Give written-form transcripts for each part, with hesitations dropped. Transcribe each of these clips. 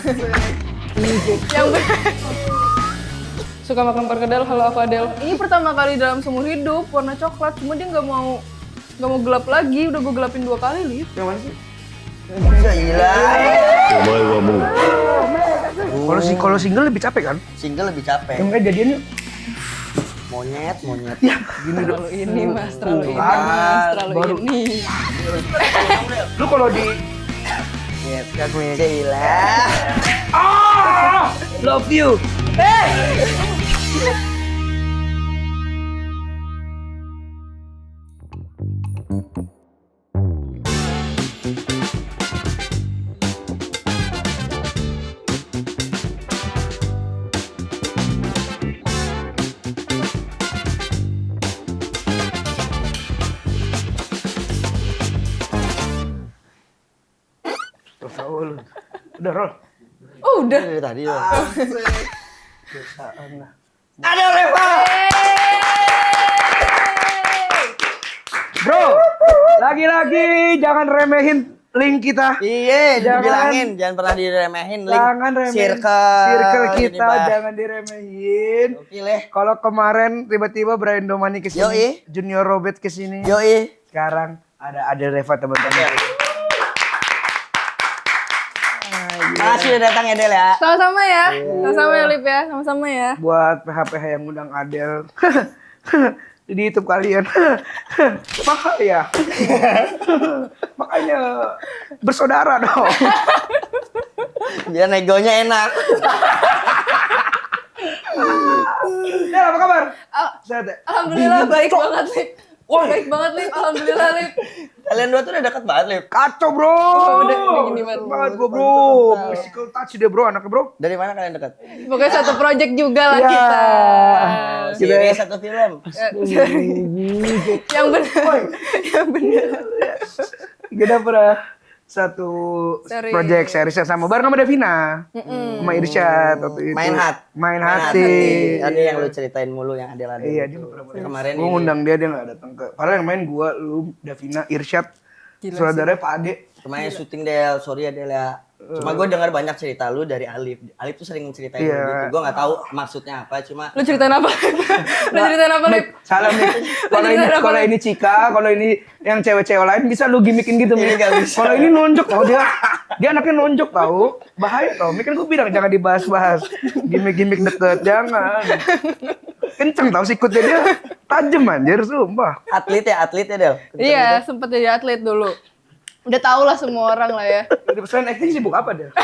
Yang suka makan perkedel, halo aku Adel. Ini pertama kali dalam seumur hidup warna coklat, cuma dia nggak mau gelap lagi, udah gue gelapin 2 kali, Lip. Yang mana sih? Gila. Kalau single lebih capek kan? Single lebih capek. Yang jadian yuk. Monyet. Ya, gini dong. Terlalu ini mas, terlalu ini mas, terlalu ini. Lu kalau di Gila. love you. Tahu lu. Udah roll. Oh udah. Dari tadi loh. Ada Reva. Bro, lagi-lagi jangan remehin link kita. Iya, dibilangin jangan pernah diremehin link. Jangan remehin Circle kita, Bah. jangan diremehin. Oke leh. Kalau kemarin tiba-tiba Brian Domani kesini, Yoi. Junior Robert kesini. Yoi. Sekarang ada Reva teman-teman. Makasih udah datang ya Del ya. Sama-sama ya, sama-sama ya Lip ya, sama-sama ya. Buat PH-PH yang undang Adel di YouTube kalian. Bahaya. Makanya bersaudara dong. Biar negonya enak. Del, apa kabar? Sehat ya? Alhamdulillah baik banget Lip. Baik banget Lip, alhamdulillah Lip. Kalian dua tuh udah deket banget, Lip. Kacau bro. Udah gini banget. Gua bro. Physical touch dia bro, anaknya bro. Dari mana kalian dekat? Pokoknya satu project juga lah Ya. kita. Series satu film. Yang benar. Yang benar. Kita pernah satu Series. project series sama bareng sama Devina. Sama Irsyad waktu itu. Main hati. Ada yang lu ceritain mulu yang ada. Iya, dia beberapa kemarin gue ini. ngundang dia nggak datang ke. Padahal yang main gue, lu, Davina, Irsyad, saudaranya Pak Ade. Kemarin syuting Del, sorry ya Del ya. Cuma gue dengar banyak cerita lu dari Alif. Alif tuh sering ceritain Iya. gitu. Gue nggak tahu maksudnya apa, cuma Lu ceritain apa? Lu ceritain apa Lip? Salah nih. Kalau ini Cika, kalau ini yang cewek-cewek lain bisa lu gimikin gitu. Ini Mik. nggak bisa. Kalau ini nonjok, oh dia anaknya nonjok tahu. Bahaya tau. Mik kan gue bilang jangan dibahas-bahas. Gimik-gimik deket, jangan. Kenceng tau sikutnya dia. Tajem anjir, sumpah. atlet ya Del. Iya, sempet jadi atlet dulu. Udah tau lah semua orang lah ya. Selain acting sibuk apa dia?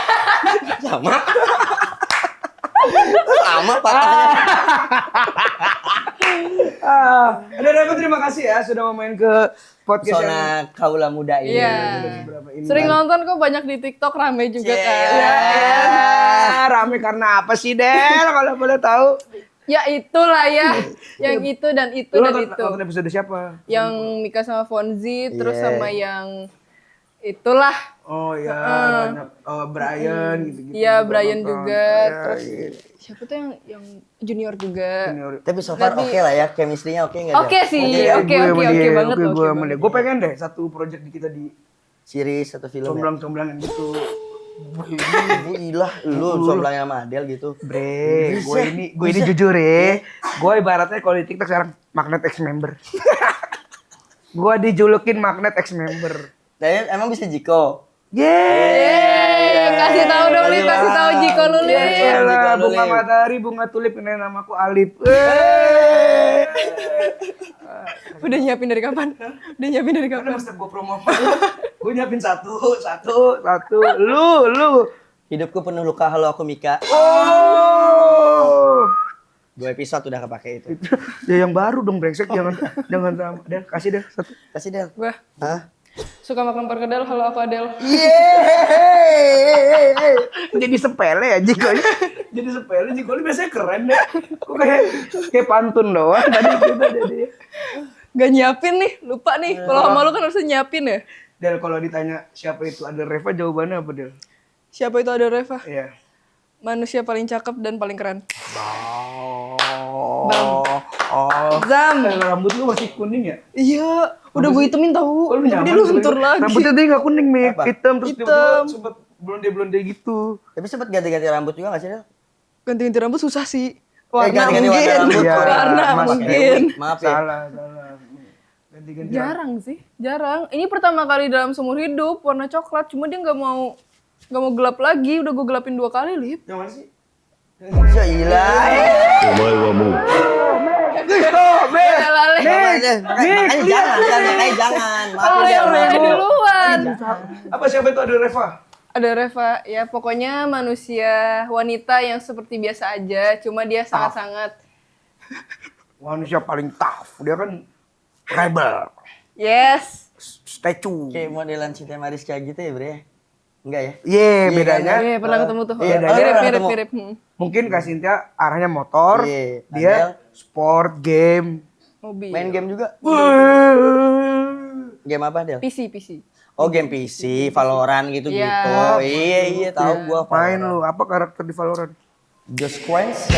Sama. Sama patahnya. Ada Reva, terima kasih ya sudah mau main ke podcast yang Zona kaula muda ini. Iya. Sering nonton kok banyak di TikTok rame juga kan. rame karena apa sih Del kalau boleh tahu? Ya itulah ya. Yang itu dan itu Lu dan itu. nonton episode siapa? Yang Mika sama Fonzi, terus Iya. sama yang itulah. Oh ya, banyak Brian gitu-gitu. Iya, Brian nonton. juga. Ya, Terus iya. siapa tuh yang junior juga. Tapi so far Berarti- oke lah ya, chemistry-nya oke nggak Del? Oke sih, oke banget. Gue sama dia. Gue pengen deh satu project di kita di Series satu film ya. comblang-comblangan gitu. Gila, lu somblangnya sama Adel gitu. Bre, gue ini jujur ya. Gue ibaratnya kalau di TikTok sekarang magnet ex member. Gue dijulukin magnet ex member. Dan emang bisa Jiko. Yeay, kasih tahu dong Lip, kasih tahu Jiko lu Lip. Yalah, Jiko bunga Lip. matahari, bunga tulip, ini namaku Alip. Udah nyiapin dari kapan? Udah nyiapin dari Karena kapan? mesti gue promo. Gue nyiapin satu. Lu. Hidupku penuh luka, halo aku Mika. Oh. 2 episode udah kepake itu. Ya yang baru dong brengsek, jangan sama. Del, kasih deh satu. Kasih Del. Gua Hah? suka makan perkedel, halo aku Adel. Jadi sepele ya Jiko. Jadi sepele Jiko ini biasanya keren deh. Kok kayak pantun doang tadi kita jadi. Gak nyiapin nih, lupa nih. Kalau sama lu kan harusnya nyiapin ya. Del, kalau ditanya siapa itu ada Reva, jawabannya apa Del? Siapa itu ada Reva? Iya. Manusia paling cakep dan paling keren. Oh. Zam. Rambut lu masih kuning ya? Iya, udah gue hitemin tahu. Oh, lu Tapi dia nyaman lu sebenarnya. lentur lagi. Rambutnya dia nggak kuning, Mik. Apa? Hitam terus Hitam. tiba-tiba sempet blonde gitu. Tapi sempet ganti-ganti rambut juga gak sih, Del? Ganti-ganti rambut susah sih. Warna ganti-ganti mungkin. warna rambut. Iya, Warna Mas mungkin. Maaf ya. Salah. Ganti-ganti. Jarang sih, jarang. Ini pertama kali dalam seumur hidup warna coklat. Cuma dia nggak mau gelap lagi. Udah gue gelapin 2 kali, Lip. Yang mana sih? Ya gila. お前はもう Makanya jangan. Maaf Oh, ya, yang Del, mulai maaf. duluan. Apa siapa itu ada Reva? Ada Reva, ya pokoknya manusia wanita yang seperti biasa aja. Cuma dia sangat-sangat, Manusia paling tough. Dia kan rebel, yes. statue. Kayak modelan Cinta Mariska gitu ya, Bre? Enggak ya? Bedanya Iya, pernah ketemu tuh. Iya, Mirip. ketemu. mungkin Kak Cynthia arahnya motor, Iya, dia Adele. sport, game. Mobil. Main game juga? Game apa, Del? PC. Oh, game PC, Valorant gitu-gitu. Iya. Iya, tahu gua. Main Valorant. lu, apa karakter di Valorant? Just Quench.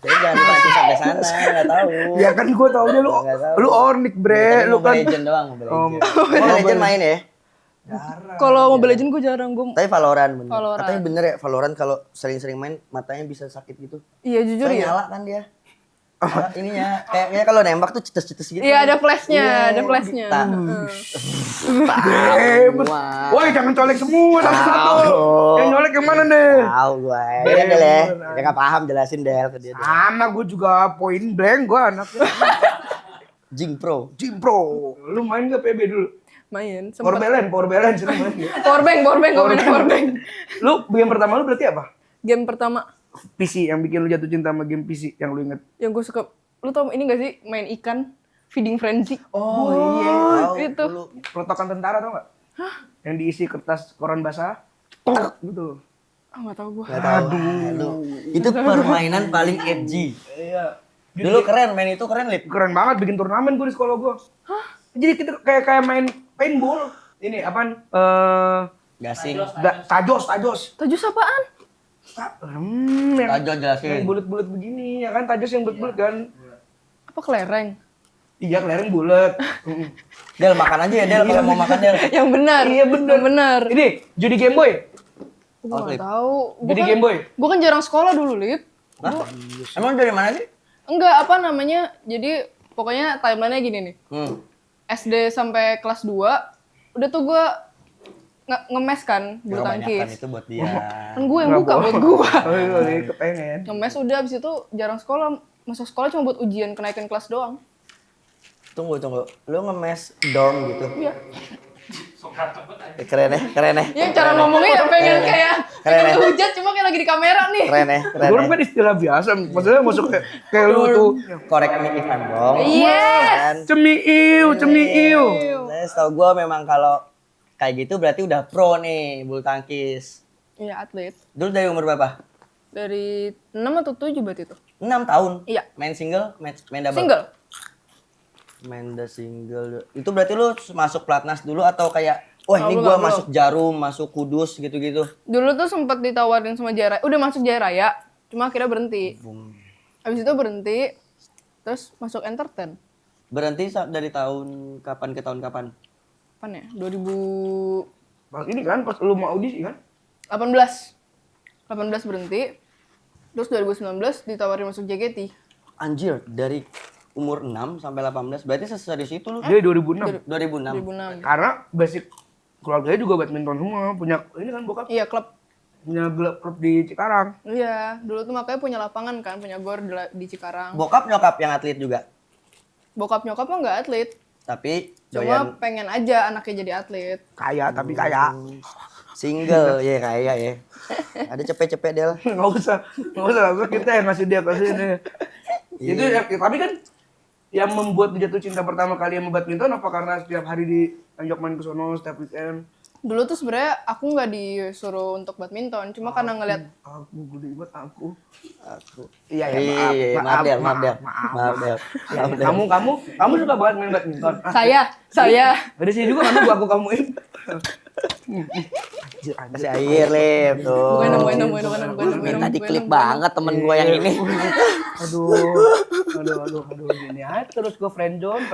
Saya jangan dikasih sampai sana, nggak tahu. Ya kan gue tau aja lu, Nggak tahu. lu ornik bre, Tapi lu kan. Mobile Legend doang, Mobile Oh, Legend. Mobile Legend main ya? Kalau Mobile Legends gue jarang. Tapi Valorant bener. Valorant. Katanya bener ya, Valorant kalau sering-sering main matanya bisa sakit gitu. Iya jujur Soalnya ya. nyala kan dia. Ininya kayaknya kalau nembak tuh cetes-cetes gitu. Iya ada flashnya, Iya, ada flashnya. tak. Hebat. Woi jangan colek semua satu-satu. Yang nyolek yang mana deh? Tahu gue. Iya Del ya. Dia nggak paham jelasin Del ke dia. Del. Sama gue juga point blank gue anaknya. Jing Pro. Jim Pro. Lu main gak PB dulu? Main. Power balance sering main. Powerbank, gue main powerbank. Lu game pertama lu berarti apa? Game pertama PC yang bikin lu jatuh cinta sama game PC yang lu inget. yang gue suka, lu tau ini gak sih main ikan, feeding frenzy? Oh iya. Tahu. itu. Dulu. Protokan tentara tau gak? Yang diisi kertas koran basah. Tok gitu. Ah nggak tahu gue. Nggak tahu. Aduh. Itu permainan paling edgy. Iya. Dulu keren main itu keren Lip. Keren banget bikin turnamen gue di sekolah gue. Jadi kita kayak main paintball. Ini apaan? Gasing. Tajos. Tajus apaan? Yang Tajos jelasin. bulat-bulat begini ya kan, tajos yang bulat-bulat kan. Apa kelereng? Iya, kelereng bulat. Del makan aja ya Del kalau mau makan Del. Yang benar. Iya, bener. Yang benar. Ini judi Game Boy. Gue Oh, nggak Lip. tahu. Jadi Game Boy? Gue kan jarang sekolah dulu, Lip. Hah? Emang dari mana sih? Enggak, apa namanya? Jadi pokoknya timelinenya gini nih. SD sampai kelas 2, udah tuh gue ngemes kan bulu Kebanyakan tangkis. itu buat dia. Kan gue yang buka buat gue. Oh iya, kepengen. Ngemes udah abis itu jarang sekolah. Masuk sekolah cuma buat ujian kenaikan kelas doang. Tunggu. Lu ngemes dorm gitu. Iya. Keren ya. Ya cara ngomongnya ya pengen kayak Keren ya. hujat cuma kayak lagi di kamera nih. Keren ya. Dorm kan istilah biasa, maksudnya masuk kayak lu tuh. Correct me if I'm wrong. Yes. Kan? Cemiu. Nah, setahu gue memang kalau kayak gitu berarti udah pro nih bulu tangkis. Iya atlet. Dulu dari umur berapa? Dari 6 atau 7 berarti itu. 6 tahun? Iya. Main single, main double? Single. Main the single. Itu berarti lu masuk pelatnas dulu atau kayak, wah ini belum, gua belum. masuk Jarum, masuk Kudus gitu-gitu? Dulu tuh sempat ditawarin sama Jaya Raya. Udah masuk Jaya Raya, cuma akhirnya berhenti. Habis itu berhenti, terus masuk entertain. Berhenti dari tahun kapan ke tahun kapan? Kapan ya? 2018. Pas ini kan pas lu mau audisi kan? 18 berhenti. Terus 2019 ditawarin masuk JKT. Anjir, dari umur 6 sampai 18, berarti seserius itu lu? Dia 2006. 2006. 2006. Karena basic keluarganya juga badminton semua, punya ini kan bokap Iya, klub. punya klub di Cikarang. Iya, dulu tuh makanya punya lapangan kan, punya gor di Cikarang. Bokap nyokap yang atlet juga? Bokap nyokap mah nggak atlet. Tapi Cuma doyan pengen aja anaknya jadi atlet. Kaya tapi kaya. single, ya kaya ya. Ada cepet-cepet Del. Nggak usah, kita yang ngasih dia kasih ini. Itu ya, tapi kan yang membuat dia jatuh cinta pertama kali sama badminton apa karena setiap hari diajak main ke sono setiap weekend? Dulu tuh sebenarnya aku nggak disuruh untuk badminton, cuma karena ngeliat Aku gede banget aku. Aku. Iya Maaf Del. Ya, kamu suka banget main badminton. saya Dari sini juga kan aku kamuin. Kasih air Lip tuh. bukan Tadi klik banget temen gue yang ini. Aduh, gini aja terus gue friendzone.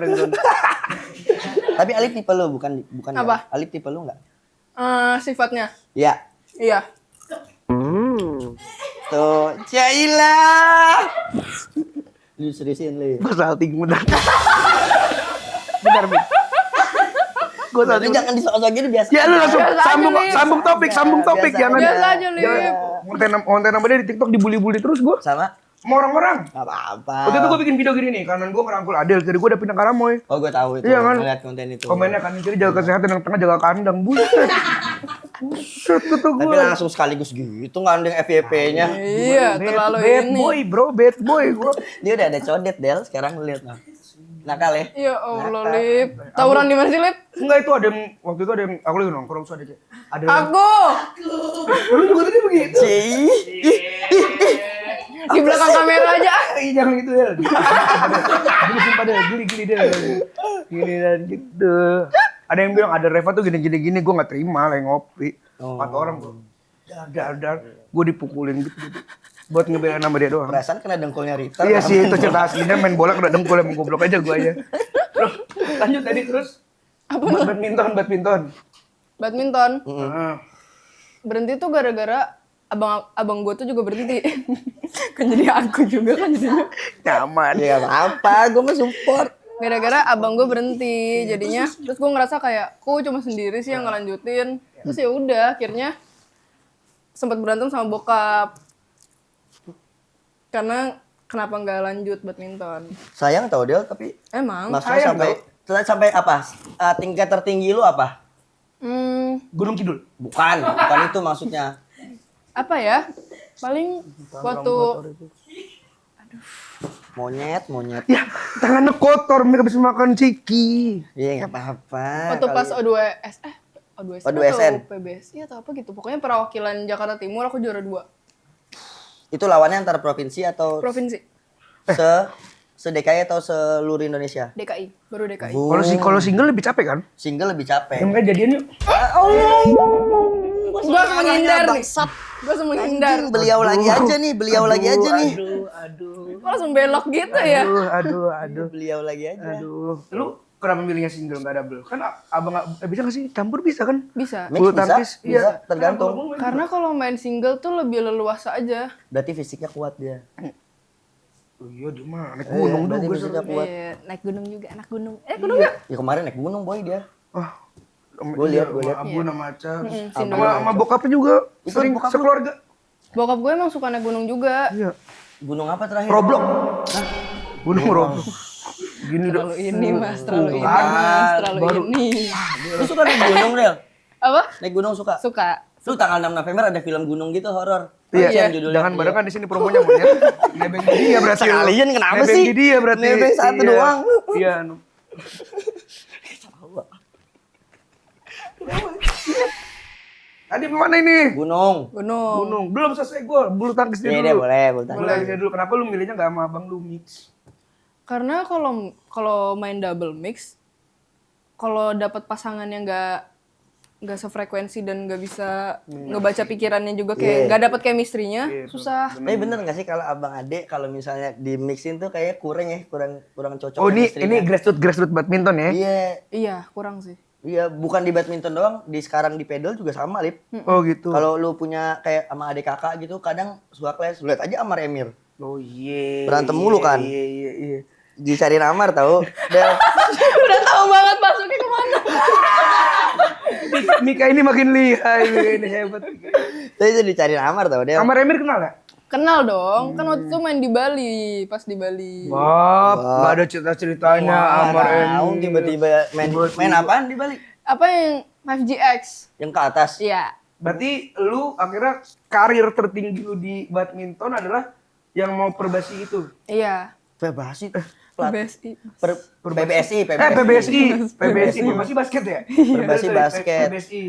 Tapi Alif tipe lu bukan Apa? Alif tipe lu enggak? Sifatnya. Iya. Iya. Tuh, Cailah. Lu seriusin, Li. Gue salting bentar. Bentar, Bik. Gue Tapi salting. jangan disosok gini biasa. Ya lu langsung Biasa aja, sambung Lip. sambung topik, Biasa jangan. Biasa aja, Lip. Konten sama dia di TikTok dibully-bully terus gue. Sama? Sama orang-orang. Gak apa-apa. Waktu itu gue bikin video gini nih, kanan gue ngerangkul Adel, kiri gue udah pindah ke Aramoy. Oh, gue tahu itu. Iya kan? Ngeliat konten itu. Komennya kanan kiri jaga kesehatan, yang tengah jaga kandang. Buset. Buset tuh Tapi gue. langsung sekaligus gitu ngandeng FYP-nya. Iya, terlalu bad ini. boy bro, bad boy gue. Dia udah ada codet, Del. Sekarang lu lihat nah. Nakal ya? Ya Allah, Lip. Tawuran di mana sih, Lip? Enggak, itu ada yang, waktu itu ada yang, aku lagi nongkrong, so ada yang, Aku lu juga tadi begitu. Cih. di belakang kamera aja. Jangan gitu ya. Gini sumpah deh, gini deh. Gini dan gitu. Ada yang bilang ada Reva tuh gini, gue gak terima lagi ngopi. Empat orang gue. Dar, gue dipukulin gitu. Buat ngebelain nama dia doang. Perasaan kena dengkulnya Rita. Iya sih, itu cerita aslinya main bola kena dengkul, emang goblok aja gue aja. Terus, lanjut tadi terus. Badminton. Badminton. Heeh. Berhenti tuh gara-gara abang gue tuh juga berhenti. Kan jadi aku juga kan jadinya. Nyaman. Ya apa, gue mah support. Gara-gara abang gue berhenti jadinya. Terus gue ngerasa kayak, kok cuma sendiri sih yang ngelanjutin. Terus ya udah, akhirnya sempat berantem sama bokap. Karena kenapa nggak lanjut badminton? Sayang tau Del, tapi Emang? maksudnya sampai apa? Tingkat tertinggi lu apa? Gunung Kidul. Bukan itu maksudnya. Apa ya? Paling waktu Monyet. Ya, tangannya kotor, mereka bisa makan ciki. Iya nggak apa-apa. waktu pas O2S O2SN O2SN. atau PBSI atau apa gitu. Pokoknya perwakilan Jakarta Timur aku juara 2 Itu lawannya antara provinsi atau provinsi se-DKI atau seluruh Indonesia? DKI, baru DKI. Kalau single lebih capek kan? Single lebih capek. Yang kayak jadian yuk. Gue harus menghindar nih. Gue harus menghindar. Beliau lagi aja nih. Kok langsung belok gitu ya? Aduh. Beliau lagi aja. Aduh. Lu kenapa milihnya single nggak double? Kan abang bisa nggak sih campur bisa kan? Bisa. Mix Bulu bisa, tangkis, bisa, tergantung. Karena kalau main single tuh lebih leluasa aja. Berarti fisiknya kuat dia. Oh iya dia mah naik gunung berarti juga. fisiknya kuat. Iya, naik gunung juga, anak gunung. Gunung nggak? Ya kemarin naik gunung boy dia. Ah, Gua lihat. Abu nama Aca, terus Sindu. sama bokapnya juga Ikut sering bokap lu? sekeluarga. Bokap gue emang suka naik gunung juga. Iya. Gunung apa terakhir? Roblok. Gunung Roblok. Gini udah. Terlalu ini mas, terlalu ini Kan, mas, terlalu baru- ini. Lu suka naik gunung Del? Apa? Naik gunung suka? Suka. Lu tanggal 6 November ada film gunung gitu horor. Iya, Kasihan judulnya. jangan bareng kan di sini promonya monyet. Nebeng di dia berarti. Sekalian kenapa Nebeng sih? di dia berarti. Nebeng satu Iya. doang. Iya. Tadi mana ini? Gunung. Gunung. Gunung. Belum selesai gue. Bulu tangkis dia Iya deh dulu. boleh, boleh. Bulu tangkisnya dulu. Kenapa lu milihnya nggak sama abang lu mix? Karena kalau main double mix, kalau dapat pasangan yang nggak sefrekuensi dan nggak bisa ngebaca pikirannya juga kayak nggak dapat chemistry-nya, susah. Tapi bener gak sih kalau abang adek kalau misalnya di mixin tuh kayak kurang cocok. Oh ini chemistry-nya. grassroots badminton ya? Iya, Iya, kurang sih. iya bukan di badminton doang, di sekarang di pedal juga sama Lip. Oh gitu. Kalau lu punya kayak sama adik kakak gitu kadang suka clash. Lihat aja Amar Emir. Oh iya. Berantem mulu kan? Iya. Dicariin Amar tahu. Del. Udah tahu banget masuknya kemana. Mika ini makin lihai, Mika ini hebat. Tapi itu dicariin Amar tahu Del. Sama Remir kenal ya? Kenal dong, kan waktu itu main di Bali, pas di Bali. Bab, nggak ada cerita-ceritanya Amar Tahu Emir. tiba-tiba main apaan di Bali? Apa yang 5GX? Yang ke atas. Iya. Berarti lu akhirnya karir tertinggi lu di badminton adalah yang mau perbasi itu. Iya. Bebasi. PBSI. PBSI. PBSI masih basket ya? Perbasi basket. PBSI.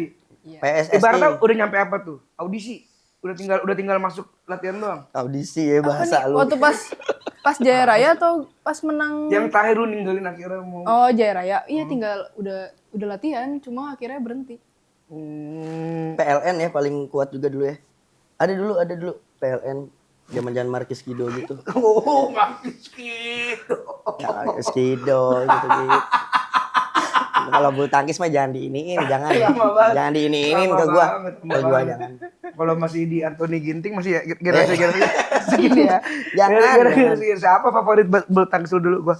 PSSI. Ibaratnya udah nyampe apa tuh? Audisi. Udah tinggal masuk latihan doang. Audisi ya Apa bahasa nih? lu. Waktu pas Jaya Raya atau pas menang? Yang terakhir lu ninggalin akhirnya mau. Oh, Jaya Raya. Iya, tinggal udah latihan, cuma akhirnya berhenti. PLN ya paling kuat juga dulu ya. Ada dulu PLN zaman-zaman Markis Kido gitu. Oh, Markis gitu. Ya, Markis Kido gitu. Kalau bulu tangkis mah jangan diiniin, jangan. Lama banget. Jangan diiniin Lama ke gua. banget, lama Ke gua banget. jangan. Kalau masih di Anthony Ginting masih ya generasi segini ya. Jangan, Generasi jangan. siapa favorit bulu tangkis lu dulu gua?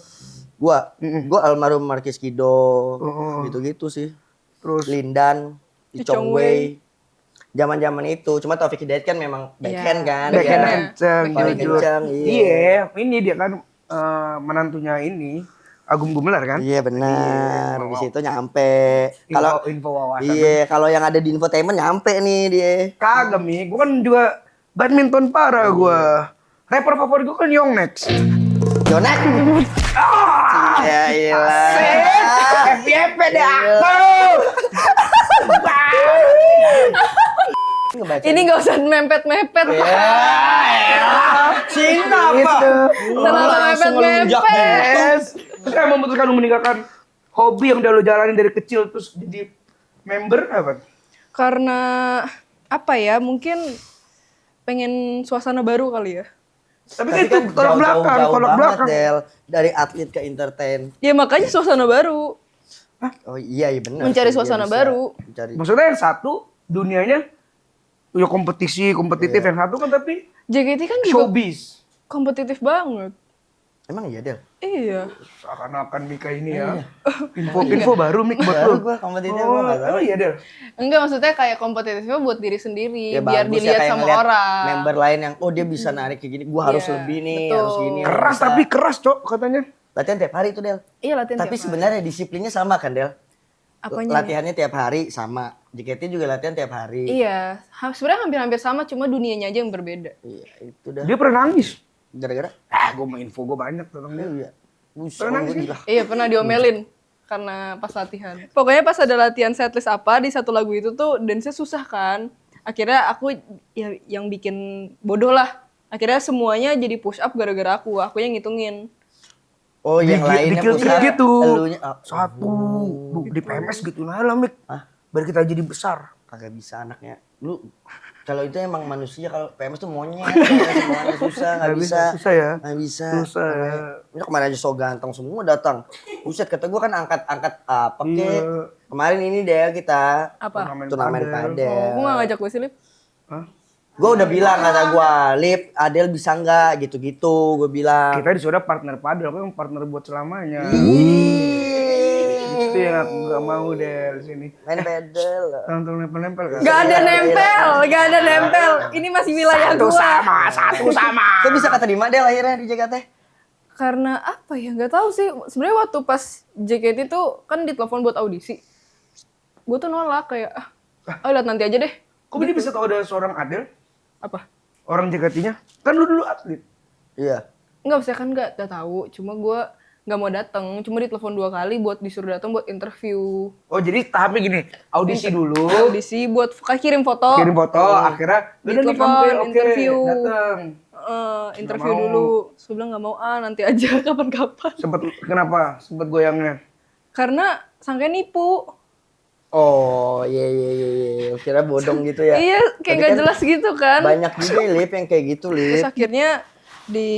Gua almarhum Markis Kido. Oh. Gitu-gitu sih. Terus Lindan, Lee Chong Wei. Zaman-zaman itu, cuma Taufik Hidayat kan memang backhand kan. backhand ya. kenceng, Paling jujur. kenceng, iya. Iya, ini dia kan menantunya ini Agung Gumelar kan? Iya benar, di situ nyampe. Kalau Info wawasan. iya, kalau yang ada di infotainment nyampe nih dia. Kagak Mi, gua kan juga badminton parah gua. Rapper favorit gua kan Yongnex. Jonak. Ya iyalah. FYP deh aku. Ngebaca. Ini nggak usah mepet-mepet. Cinta Gitu. Terlalu mepet-mepet. Yes. Terus kayak memutuskan lu meninggalkan hobi yang udah lu jalanin dari kecil terus jadi member apa? Karena apa ya? Mungkin pengen suasana baru kali ya. Tapi kan itu tolak belakang, jauh tolak banget, belakang. Del. Dari atlet ke entertain. Ya makanya suasana baru. Oh iya benar. Mencari sih, dia suasana bisa baru. Mencari. Maksudnya yang satu dunianya ya kompetitif yang satu kan tapi JKT kan juga showbiz. kompetitif banget. Emang iya, Del? Iya. Seakan-akan Mika ini ya. Info baru Mik buat Baru lu. gua kompetitif Oh, gua enggak tahu. oh iya Del. Enggak, maksudnya kayak kompetitifnya buat diri sendiri, Ya, biar bagus ya, dilihat kayak sama ngeliat orang. Member lain yang dia bisa narik kayak gini, gua harus Iya, lebih nih, betul. harus gini. harus Keras bisa. tapi keras, Cok, katanya. Latihan tiap hari tuh, Del. Iya, latihan Tapi tiap hari. sebenarnya disiplinnya sama kan, Del? Apanya? Latihannya tiap hari sama. JKT juga latihan tiap hari. Iya, sebenarnya hampir-hampir sama, cuma dunianya aja yang berbeda. Iya, itu dah. Dia pernah nangis. Gara-gara Gue mau info gue banyak tentang dia. iya. Buset, Pernah gua sih? gila. Iya, pernah diomelin karena pas latihan. Pokoknya pas ada latihan setlist apa di satu lagu itu tuh dance-nya susah kan. Akhirnya aku ya yang bikin bodoh lah. Akhirnya semuanya jadi push up gara-gara aku yang ngitungin. Oh, yang lainnya Dikit pusat, gitu. elunya Satu. Duh, di PMS gitu nah lah Mik. Biar kita jadi besar. kagak bisa anaknya. Lu kalau itu emang manusia, kalau PMS tuh monyet, semuanya susah, nggak bisa. Susah ya. Nggak bisa. Susah ya. Ini kemarin aja so ganteng semua datang. Buset, kata gua kan angkat apa kek. Iya. Kemarin ini deh kita Apa? turnamen padel. Oh, aku gak ngajak gue sih, Lip. Hah? Gue udah bilang kata gua, Lip, Adel bisa nggak gitu-gitu, gue bilam. Kita disuruh partner padel, aku yang partner buat selamanya. Ih, Itu yang aku gak mau deh di sini. main padel. Nonton nempel-nempel kan? Gak ada nempel, gak ada nempel. Ini masih wilayah Satu gua. satu sama. Kok bisa keterima Del akhirnya di JKT? Karena apa ya? Gak tahu sih. Sebenarnya waktu pas JKT tuh kan ditelepon buat audisi. Gue tuh nolak kayak lihat nanti aja deh. Kok dia bisa tahu ada seorang Adel? Apa? Orang JKT-nya? Kan lu dulu atlet. Iya. Enggak, saya kan nggak tahu. Cuma gue nggak mau datang. Cuma ditelepon 2 kali buat disuruh datang buat interview. Oh jadi tahapnya gini, audisi dulu, Audisi buat kirim foto. kirim foto, akhirnya udah nih Ditelepon, kamu ya, oke, interview. datang. Interview Nggak mau. dulu. Terus bilang nggak mau, nanti aja kapan-kapan. Kenapa? Sempet goyangnya. Karena sangka nipu. Oh, iya. Kira bodong gitu ya. Iya, kayak Tapi nggak kan jelas gitu kan. Banyak juga Lip yang kayak gitu, Terus Lip. akhirnya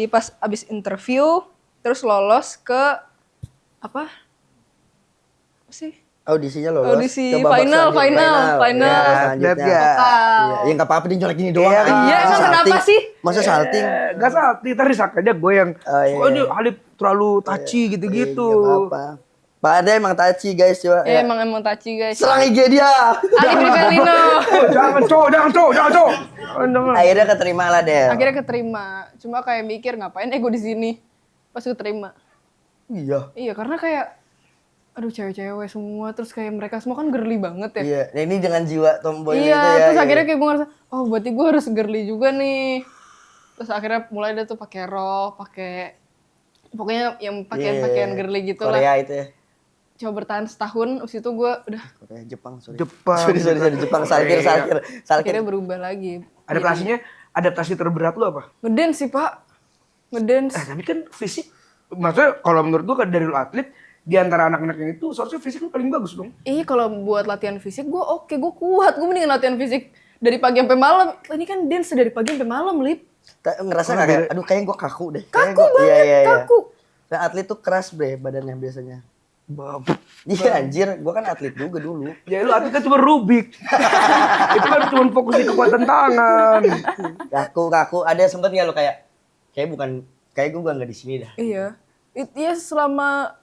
pas abis interview, terus lolos ke apa sih? Audisinya lolos. Audisi ke babak final. selanjutnya. Ya, selanjutnya. Lihat nggak? Iya, ya nggak apa-apa dia nyolek gini doang. Iya, anjing. iya, emang Masa kenapa salting? sih? Masa salting? Gak salah, tadi aja gue yang Oh, iya. soalnya Halip terlalu touchy gitu-gitu. Iya, nggak apa-apa. Pak Ade emang taci guys coba. Ya, emang taci guys. Serang IG dia. Ali Bergalino. Oh, jangan cowok. Jangan. Akhirnya keterima lah Del. Akhirnya keterima. Cuma kayak mikir ngapain gue di sini. Pas keterima. Iya. Iya, karena kayak aduh cewek-cewek semua, terus kayak mereka semua kan girly banget ya. Iya. Nah, ini dengan jiwa tomboy Iya, gitu ya. terus iya. akhirnya kayak gue ngerasa, oh berarti gue harus girly juga nih. Terus akhirnya mulai deh tuh pakai rok, pokoknya yang pakaian-pakaian Iya. girly gitu lah. Korea itu ya. Coba bertahan setahun, abis itu gue udah Korea, Jepang, sorry. Jepang. Sorry, Jepang, salkir. akhirnya berubah lagi. Adaptasi terberat lu apa? Ngedance sih pak, ngedance. Tapi kan fisik, maksudnya kalau menurut gua kan dari lu atlet, di antara anak-anak yang itu seharusnya fisik lu paling bagus dong. Iya kalau buat latihan fisik gue oke, gue kuat. Gue mendingan latihan fisik dari pagi sampai malam. Ini kan dance dari pagi sampai malam, Lip. Ngerasa nggak kayak, aduh kayaknya gue kaku deh. Kaku banget, kaku. Nah, atlet tuh keras bre badannya biasanya. Iya anjir, gua kan atlet juga dulu. Ya lu atlet kan cuma Rubik. Itu kan cuma fokus di kekuatan tangan. Kaku. Ada sempet nggak lu kayak gua nggak di sini dah. Iya. Iya selama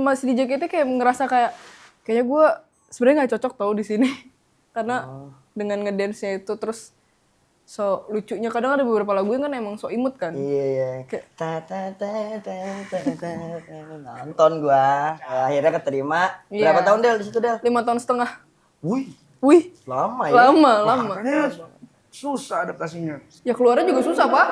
masih di JKT kayak ngerasa kayaknya gue sebenarnya nggak cocok tau di sini. Karena dengan ngedance-nya itu terus so lucunya kadang ada beberapa lagu yang kan emang so imut kan. Iya. Kayak- Nonton gua. Akhirnya keterima. Iya. Berapa tahun Del di situ Del? 5 tahun setengah. Wih, Wih, lama ya. lama. Makanya susah adaptasinya. Ya keluarnya juga susah, Pak.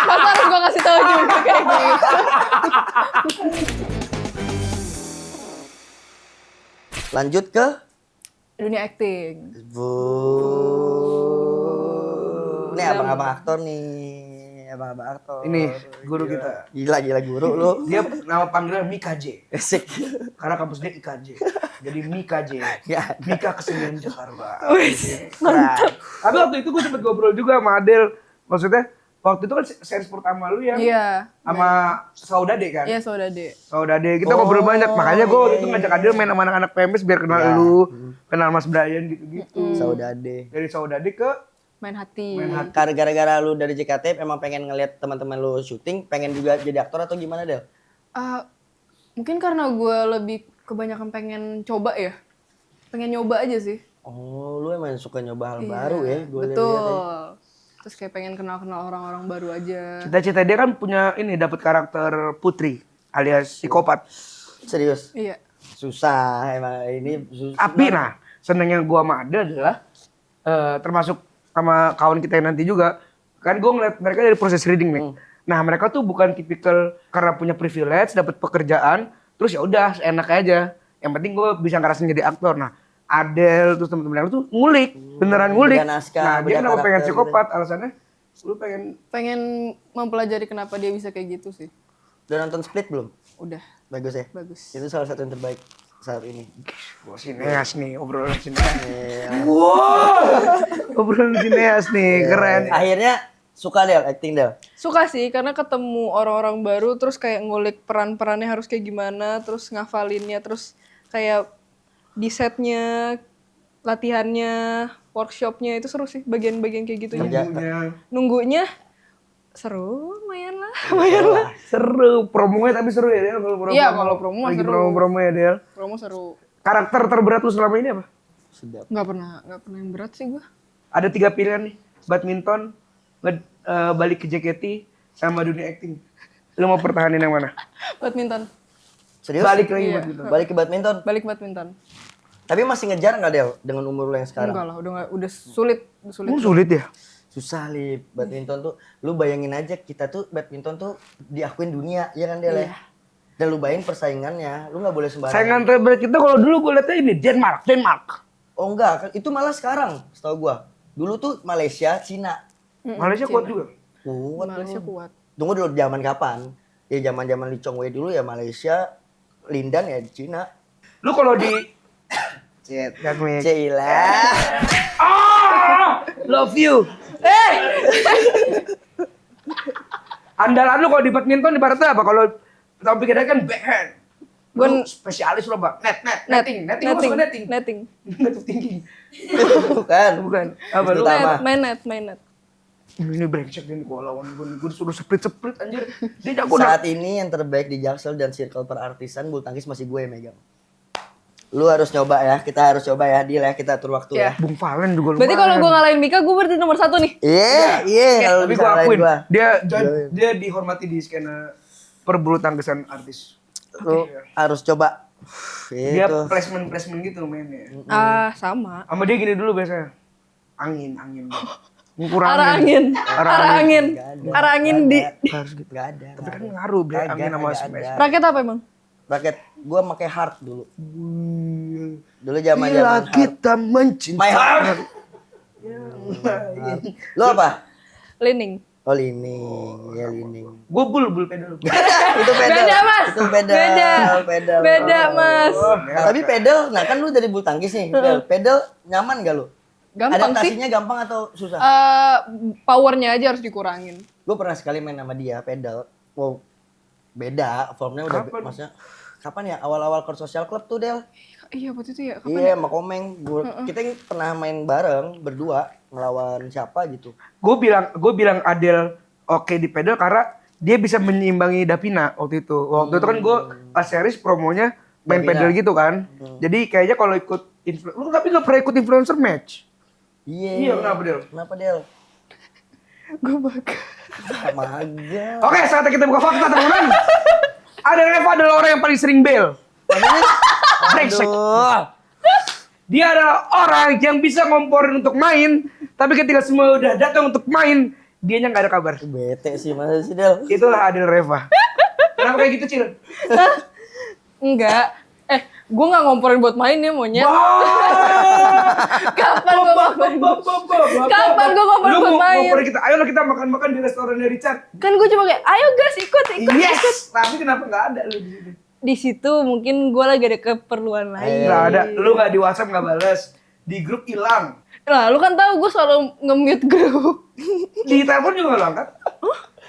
Masa harus gue kasih tahu juga kayak gitu. Lanjut ke Dunia acting. Ini abang-abang aktor nih. Abang-abang aktor. Ini guru kita. Gila guru lu. Dia nama panggilan Mika J. Asik. Karena kampus dia IKJ. Jadi Mika J. Ya. Mika Kesenian Jakarta. Mantap. Tapi waktu itu gue sempet ngobrol juga sama Adel. Maksudnya waktu itu kan sense pertama lu yang Iya. sama Saudade kan? Iya, Saudade. Saudade. Kita ngobrol banyak. Makanya gue waktu itu ngajak Adel main sama anak-anak PMS biar kenal lu. Kenal Mas Brian gitu-gitu. Saudade. Dari Saudade ke Main hati. Gara-gara lu dari JKT emang pengen ngeliat teman-teman lu syuting, pengen juga jadi aktor atau gimana Del? Mungkin karena gue lebih kebanyakan pengen coba ya. Pengen nyoba aja sih. Oh, lu emang suka nyoba hal Iya, baru ya? Gua betul. lihat-lihat Terus kayak pengen kenal-kenal orang-orang baru aja. cita-cita dia kan punya ini dapat karakter Putri alias psikopat. ya. Serius. Iya. Susah emang ini susah. Tapi nah, senengnya gua sama Adel adalah termasuk sama kawan kita yang nanti juga kan gue ngeliat mereka dari proses reading nih. Nah mereka tuh bukan tipikal karena punya privilege dapat pekerjaan terus ya udah enak aja. Yang penting gue bisa ngerasain jadi aktor. Nah Adel terus teman-teman yang tuh ngulik beneran ngulik. beda naskah, Nah beda dia kenapa pengen karakter psikopat alasannya? Lu pengen Pengen mempelajari kenapa dia bisa kayak gitu sih. Udah nonton Split belum? Udah, Bagus ya? bagus. Itu salah satu yang terbaik saat ini. gua sineas nih obrolan sineas. Iya. Wow obrolan sineas nih keren. Akhirnya suka Del, acting Del. Suka sih karena ketemu orang-orang baru terus kayak ngulik peran-perannya harus kayak gimana, terus ngafalinnya, terus kayak di setnya, latihannya, workshopnya itu seru sih bagian-bagian kayak gitu. Nunggunya seru, lumayan lah. Seru promonya tapi seru ya Del kalau promo. Iya, kalau promo lagi seru. promo ya Del. Promo seru. Karakter terberat lu selama ini apa? Sedap. Nggak pernah yang berat sih gua. Ada 3 pilihan nih, badminton, balik ke JKT, sama dunia acting. Lu mau pertahanin yang mana? Badminton. Serius? Balik lagi Iya. badminton. Balik ke badminton. Balik badminton. Tapi masih ngejar nggak Del dengan umur lu yang sekarang? Enggak lah, udah sulit. Sulit ya? Susah Lip, badminton tuh, lu bayangin aja kita tuh badminton tuh diakuin dunia, ya kan Del ya? Dan lu bayangin persaingannya, lu nggak boleh sembarangan. Saingan terberat kita kalau dulu gue liatnya ini Denmark. Oh enggak, itu malah sekarang, setahu gua. Dulu tuh Malaysia, Cina. Malaysia kuat juga. Kuat Malaysia dulu. kuat. Tunggu dulu zaman kapan? Ya zaman-zaman Lee Chong Wei dulu ya Malaysia, Lindan ya di Cina. Lu kalau di Janmik. Cila. Love you. Andalan lu kalau di badminton ibaratnya apa? Kalau tahu pikirnya kan backhand. Lu spesialis lo, Bang. Netting. Lu masuk ke netting. Netting. Netting thinking. Bukan. Apa lu? Pertama. Main net. Ini brengsek nih gua lawan gue disuruh split anjir. Dia jago Saat ini yang terbaik di Jaksel dan circle perartisan bulu tangkis masih gue yang megang. Lu harus coba ya, kita harus coba ya, deal ya, kita atur waktu ya. Bung Valen juga lumayan. Berarti kalau gue ngalahin Mika, gue berarti nomor 1 nih. Iya, kalau Tapi bisa gua ngalahin akuin, gua. dia dihormati di skena perbulu tangkisan artis. Lu harus coba. Dia Itu. placement gitu mainnya. Sama. Sama dia gini dulu biasanya. Angin. Kurang Arah angin. Nggak ada. Arah angin di. harus gitu. Enggak ada. Tapi kan ngaruh Bre, angin sama Kagak smash. ada. Raket apa emang? Raket gua pakai heart dulu. Dulu Bila zaman-zaman heart. kita mencintai. My heart. Lu apa? Leaning. Oh, lining. Ya lining. Gue bul pedal. Itu pedal. Beda, Mas. Itu pedal. Pedal. Beda, Mas. Tapi pedal, nah kan lu dari bulu tangkis nih. Pedal nyaman gak lu? Gampang sih. Adaptasinya gampang atau susah? Powernya aja harus dikurangin. Gue pernah sekali main sama dia pedal. Wow, beda formnya udah Kapan? maksudnya kapan ya awal-awal ke social club tuh Del. Iya waktu itu ya. Kapan Iya sama Komeng. Kita pernah main bareng berdua melawan siapa gitu. Gue bilang Adel oke di pedal karena dia bisa menyeimbangi Davina waktu itu. Waktu itu kan gue pas series promonya main Davina. pedal gitu kan. Jadi kayaknya kalau ikut lu tapi nggak pernah ikut influencer match. Iya, kenapa, Del? Kenapa Del? Gue bakal. Sama aja. Oke, saatnya kita buka fakta teman-teman. Ada Reva adalah orang yang paling sering bail. Brengsek. Aduh. Dia adalah orang yang bisa ngomporin untuk main, tapi ketika semua udah datang untuk main, dianya nggak ada kabar. Bete sih masa sih Del. Itulah Adel Reva. Kenapa kayak gitu, Cil? Enggak. Gue nggak ngomporin buat main ya monyet. Kapan gue ngomporin? Kapan gue ngomporin Lu buat mau main? ngomporin kita, ayolah kita makan-makan di restorannya Richard. Kan gue cuma kayak, ayo guys ikut. Yes, tapi kenapa nggak ada lu di sini? Di situ mungkin gue lagi ada keperluan lain. Nggak ada, lu nggak di WhatsApp nggak bales, di grup hilang, Lah lu kan tahu gue selalu nge-mute grup. di telepon juga nggak lu angkat.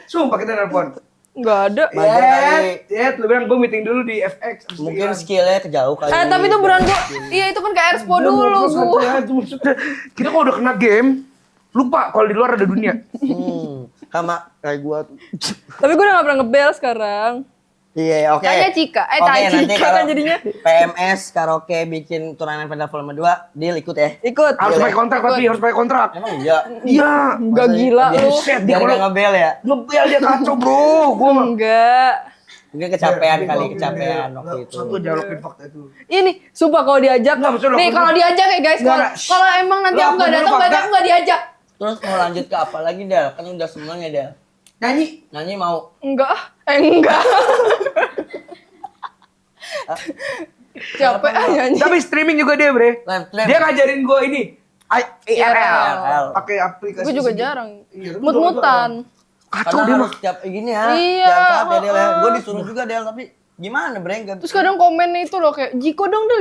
Sumpah kita telepon. Nggak ada. Mager kali. Lu bilang gue meeting dulu di FX. abis itu Mungkin hilang. skillnya kejauh kali. Tapi itu beneran gue. Iya itu kan kayak Expo Udah, dulu ngobrol gue. santai aja, maksudnya. Kita kalau udah kena game, lupa kalau di luar ada dunia. Sama kayak gua. Tapi gue udah gak pernah ngebel sekarang. Iya, oke. Tanya Cika. Oke, Tanya nanti Cika kalau kan jadinya. PMS karaoke bikin turnamen pedal volume 2, deal ikut ya. Ikut. Harus pakai kontrak tapi harus pakai kontrak. Emang iya. Iya. Enggak gila lu. Buset, dia Biar kalau gak ngebel ya. ngebel dia kacau bro. Gua mah. Enggak. Mungkin kecapean kali, kecapean waktu itu. Satu jawabin fakta itu. Ini sumpah kalau diajak. Nggak, maksudnya Nih lakuin kalau dulu. diajak ya guys. Nggak, Kalau nggak. kalau emang nanti aku Lakuin nggak dulu, datang Pak. berarti aku nggak diajak. Terus mau lanjut ke apa lagi Del? Kan udah semuanya Del. Nyanyi. Nyanyi mau. Enggak. Enggak. Capek nyanyi. Tapi streaming juga dia bre. Live stream. Dia ngajarin gue ini. IRL. IRL. Pakai aplikasi. Gue juga segitu. jarang. Iya, lu Mut-mutan. Kacau Karena dia mah. harus tiap gini ya. Iya, Tiap saat ya Del ya. heeh. Gue disuruh juga Del tapi gimana bre? Terus kadang komennya itu loh kayak Jiko dong Del.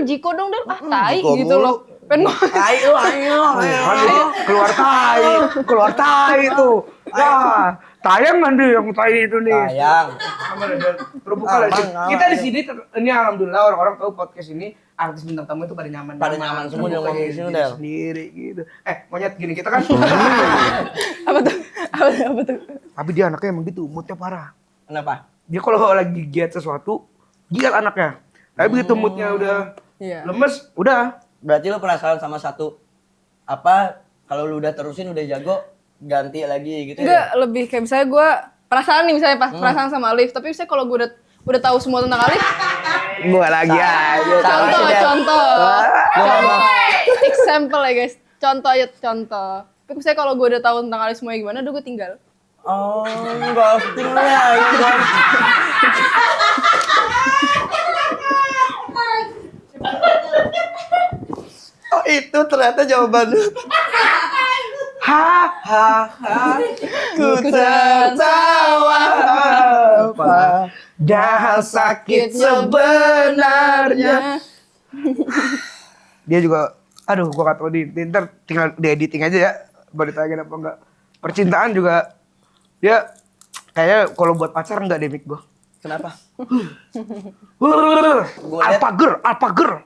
Ah tai Jiko gitu mulu. loh. Pengen Ayo, ayo, ayo. Aduh, keluar tai itu. Nah, tayang kan dia yang tai itu nih. Sayang. Terbuka lah. Aman, aman. Kita di sini ini alhamdulillah orang-orang tahu podcast ini artis bintang tamu itu pada nyaman. Pada nyaman semua yang ngomong di sini, Del. Sendiri gitu. Monyet gini kita kan. apa tuh? Apa tuh? Tapi dia anaknya emang gitu, moodnya parah. Kenapa? Dia kalau lagi giat sesuatu, giat anaknya. Tapi begitu moodnya udah Iya. lemes, udah. Berarti lu penasaran sama satu apa kalau lu udah terusin udah jago ganti lagi gitu Enggak, ya? lebih kayak misalnya gue penasaran nih misalnya pas penasaran sama Alif, tapi misalnya kalau gue udah tahu semua tentang Alif, Gua lagi aja. contoh. ngomong. Example ya guys. Contoh aja contoh. Tapi misalnya kalau gue udah tahu tentang Alif semuanya gimana, udah gue tinggal. Oh, ghosting lu ya. Oh itu ternyata jawabannya. Ku tertawa apa dah sakit sebenarnya. Dia juga, aduh gua gak tau di ntar tinggal di editing aja ya, baru ditanya apa enggak. Percintaan juga dia kayaknya kalau buat pacar enggak deh mik gua. Kenapa? Alpha girl.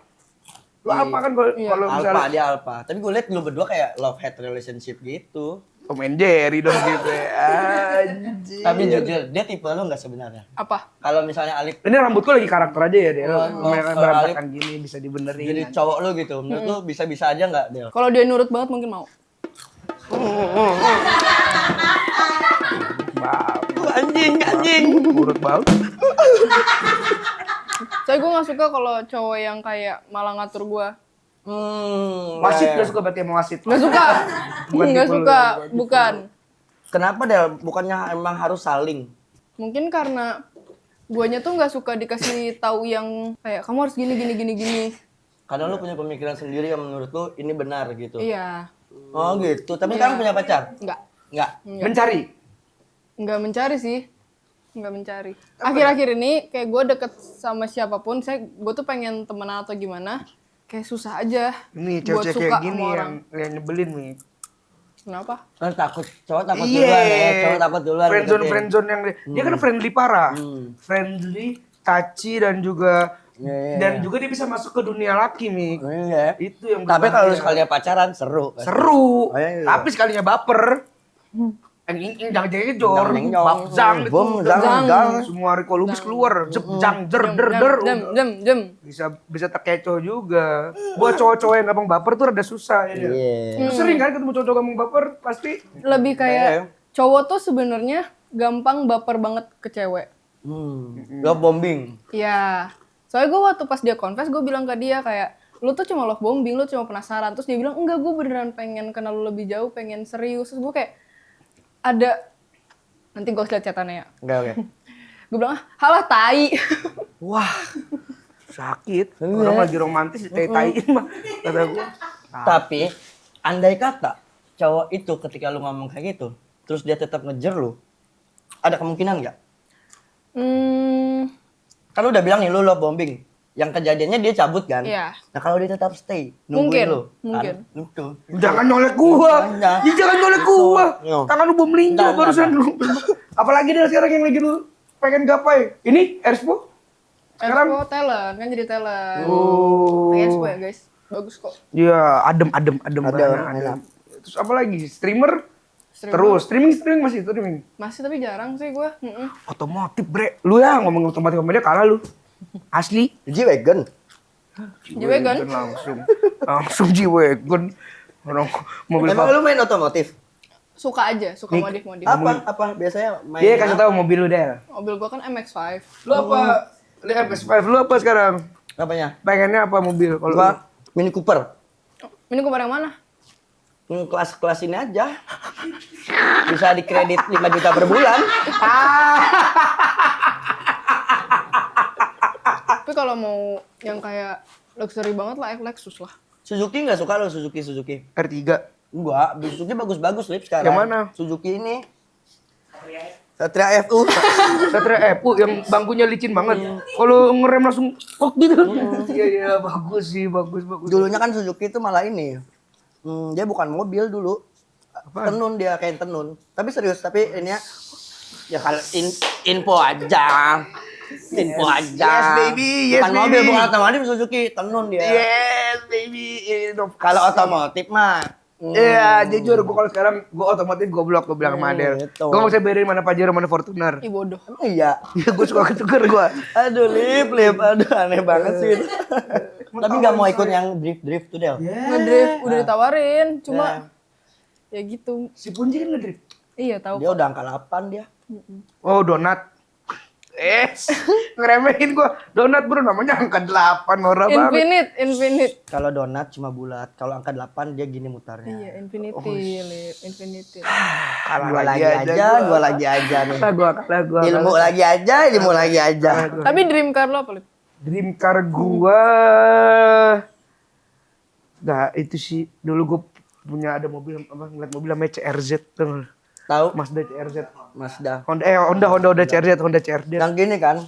Lu apa kan kalau Alpha, misalnya dia alpha. Tapi gue liat lu berdua kayak love hate relationship gitu. Tom and Jerry dong gitu ya. Anjir. Tapi jujur, dia tipe lu nggak sebenarnya? Apa? Kalau misalnya Alif Ini rambutku lagi karakter aja ya dia. Oh, Berantakan gini bisa dibenerin. jadi cowok lu gitu, menurut lu bisa-bisa aja nggak, Del? Kalau dia nurut banget mungkin mau. Anjing. Urut banget. Saya gue nggak suka kalau cowok yang kayak malah ngatur gue. Wasit ya. gak suka berarti emang wasit. Nggak suka. Bukan Nggak tipe lu, suka. bukan tipe Bukan. Kenapa, Del? Bukannya emang harus saling? Mungkin karena guanya tuh nggak suka dikasih tahu yang kayak kamu harus gini. Kadang lu punya pemikiran sendiri yang menurut lu ini benar gitu. Iya. Oh gitu. Tapi Iya. kan punya pacar? Nggak. Nggak. Mencari. Nggak mencari sih. Nggak mencari. Akhir-akhir ini kayak gue deket sama siapapun, gue tuh pengen temenan atau gimana, kayak susah aja Ini buat cewek suka kayak gini sama orang. yang nyebelin nih. Kenapa? Kan takut, cowok takut Iya. duluan ya, cowok takut duluan. deketin. Friendzone yang dia kan friendly parah. Friendly, touchy dan juga Iya. dia bisa masuk ke dunia laki, Mik. Iya. Itu yang Tapi kalau berbahaya. sekalinya pacaran seru. Seru. Oh, iya. Tapi sekalinya baper. Jangan jadi jor, Jang-jang-jong. babzang itu. Bom, zang, gang. Semua Rico Lubis keluar, jang, der. Jam. Bisa terkecoh juga. Buat cowok-cowok yang gampang baper tuh rada susah ya. Iya. Lu sering kan ketemu cowok-cowok gampang baper pasti. Lebih Iya. kayak cowok tuh sebenarnya gampang baper banget ke cewek. Love bombing. Iya. Soalnya gue waktu pas dia confess, gue bilang ke dia kayak, lu tuh cuma love bombing, lu cuma penasaran. Terus dia bilang, enggak, gue beneran pengen kenal lu lebih jauh, pengen serius. Terus gue kayak, nanti gue liat catatannya ya. Oke. Gue bilang, halah tai. Wah, sakit. Orang lagi romantis ditai-taiin mah. Kata gua. Tapi andai kata cowok itu ketika lu ngomong kayak gitu, terus dia tetap ngejer lu, ada kemungkinan nggak? Kan lu udah bilang nih lu love bombing. Yang kejadiannya dia cabut kan? Iya. Nah kalau dia tetap stay, Mungkin, nungguin lu. mungkin. Kan? Itu. Jangan nyolek gua. Jangan. Ya, jangan nyolek gua. Yo. Tangan lu bom melinjo Enggak, barusan lu. Apalagi dia sekarang yang lagi lu pengen gapai. Ini Erspo? Sekarang Expo talent, kan jadi talent. oh. Pengen Expo ya guys, bagus kok. Iya, adem Adem, banget. enak. Terus apa lagi? Streamer? Streamer. Terus streaming masih streaming. Masih tapi jarang sih gue. Otomotif, Bre. Lu ya ngomong otomotif sama dia kalah lu. Asli. G-Wagon. G-Wagon? Langsung G-Wagon. Orang mobil Emang lu main otomotif? Suka aja, suka modif-modif. Apa? Biasanya main Iya, kasih tahu mobil lu, Del. Mobil gue kan MX-5. Lu apa? Lu PS5, lu apa sekarang? apanya? Pengennya apa mobil? Kalau Gua Mini Cooper. Ini Cooper yang mana? Kelas-kelas ini aja. Bisa dikredit 5 juta per bulan. Tapi kalau mau yang kayak luxury banget lah, Lexus lah. Suzuki nggak suka lo Suzuki? R3. Enggak, Suzuki bagus-bagus Lip sekarang. Yang mana? Suzuki ini. Satria FU. Satria Epo yang bangkunya licin banget. Kalau ngerem langsung kok gitu. Iya, bagus sih, bagus. Dulunya kan Suzuki itu malah ini. Dia bukan mobil dulu. Tenun dia kayak tenun. Tapi serius, tapi ini ya kalau info aja. Info aja. Yes, baby. Yes, bukan baby. mobil, bukan otomotif Suzuki, tenun dia. Yes, baby. Kalau otomotif mah Iya, jujur gue kalau sekarang gue otomotif goblok gue bilang sama Adel. Gitu. Gue gak bisa bedain mana Pajero mana Fortuner. Ih bodoh. emang iya. Iya, gue suka ketuker gue. Aduh, Lip, aduh aneh banget sih itu. Tapi nggak mau ikut yang drift tuh, Del. Ngedrift udah ditawarin, cuma ya gitu. Si Punji kan ngedrift. Iya tahu. Dia udah angka 8 dia. Oh, donat. Ngeremehin gue. Donat bro, namanya angka 8. Norak banget. Infinite. Kalau donat cuma bulat, kalau angka 8 dia gini mutarnya. Iya, Lip. Infinity. Kalah Dua lagi aja nih. Kalah gua. Ilmu lagi aja. Tapi dream car lo apa, Lip? Dream car gua. Nah, itu sih dulu gua punya ada mobil apa ngeliat mobil namanya CRZ tuh. Tahu? Mazda CRZ. Mazda. Honda CRZ. Yang gini kan.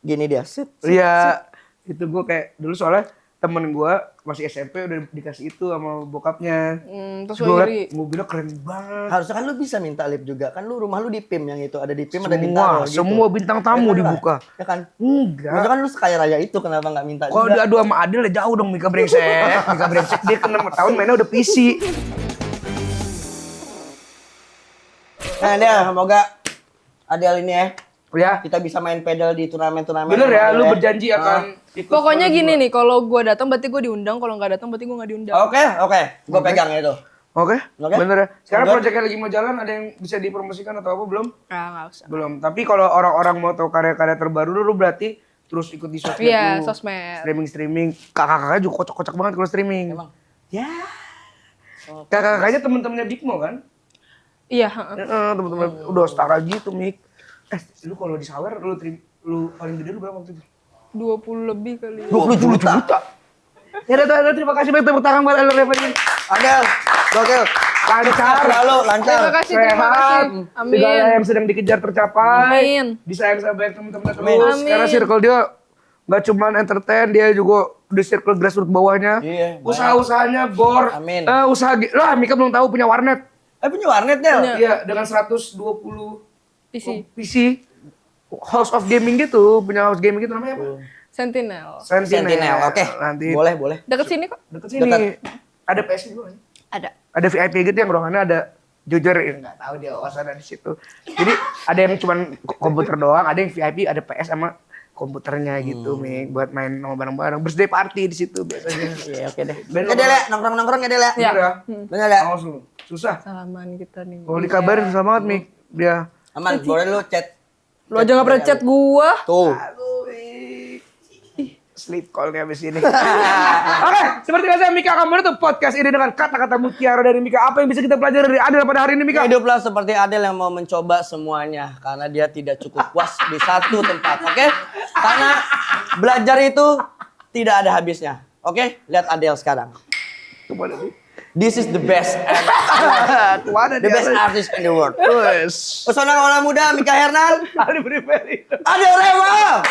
Gini dia. Sit. Iya, itu gua kayak dulu soalnya temen gua masih SMP udah dikasih itu sama bokapnya. Terus Terus lo gua iri. liat mobilnya keren banget. Harusnya kan lu bisa minta lip juga. Kan lu rumah lu di PIM yang itu. Ada di PIM, ada bintang gitu. Semua bintang tamu dibuka. Ya kan? Enggak. Maksudnya kan lu sekaya raya itu, kenapa nggak minta Kalau juga? diadu sama Adel ya jauh dong Mika brengsek. Dia kena tahun mainnya udah PC. Nah, dia semoga Adel ini Ya, kita bisa main pedal di turnamen-turnamen. bener ya, sama lu Adel berjanji akan ikut. Pokoknya gini nih, kalau gue datang berarti gue diundang, kalau nggak datang berarti gue nggak diundang. Oke. Gua pegang itu. Oke, Oke. bener ya. Sekarang Oke. proyeknya lagi mau jalan, ada yang bisa dipromosikan atau apa belum? Nggak usah. Belum. Tapi kalau orang-orang mau tahu karya-karya terbaru lu berarti terus ikut di sosmed Iya, lu. sosmed. Streaming. Kakak-kakaknya juga kocak-kocak banget kalau streaming. Emang? Ya. Kakak-kakaknya temen-temennya Bigmo kan? Iya, heeh. Temen-temen udah setara gitu, Mik. Lu kalau di Sawer lu paling gede lu berapa waktu itu? 20 lebih kali. 20 juta. Ya udah, terima kasih banyak tepuk tangan buat Adel Revenin. Adel, gokil. Lancar. Selalu lancar. Terima kasih. Amin. Segala yang sedang dikejar tercapai. Amin. Disayang sama banyak teman-teman Amin. terus. Amin. Karena circle dia nggak cuman entertain, dia juga di circle grassroots bawahnya. Iya, Usaha-usahanya gor. Amin. Lah Mika belum tahu punya warnet. Punya warnet Del? Iya, dengan 120 PC. PC. House of Gaming gitu, punya house gaming gitu namanya apa? Sentinel. Sentinel, oke. Nanti Boleh. Deket sini kok. deket sini. Dekat. Ada PS juga kan? Ada. Ada VIP gitu yang ruangannya ada jujur ya nggak tahu dia ada di situ. Jadi ada yang cuman komputer doang, ada yang VIP, ada PS sama komputernya gitu, Mik, buat main sama bareng-bareng. Birthday party di situ biasanya. Iya, oke deh. Dan Ya Del ya, nongkrong-nongkrong ya Del ya. Iya. Bener ya? Awas lu. Susah. Salaman kita nih. Kalau dikabarin susah banget, Mik. Dia Aman, boleh lu chat. Lu aja nggak pernah chat gua. Tuh. sleep call nih abis ini. Oke, seperti biasa Mika akan menutup podcast ini dengan kata-kata mutiara dari Mika. Apa yang bisa kita pelajari dari Adel pada hari ini, Mika? Hiduplah seperti Adel yang mau mencoba semuanya karena dia tidak cukup puas di satu tempat, oke? Karena belajar itu tidak ada habisnya, oke? Lihat Adel sekarang. Kemana nih? This is the best, Kemana the best artist in the world. Wes. Pesona kaula muda Mika Hernan, Ali Beri. Adel Rewa.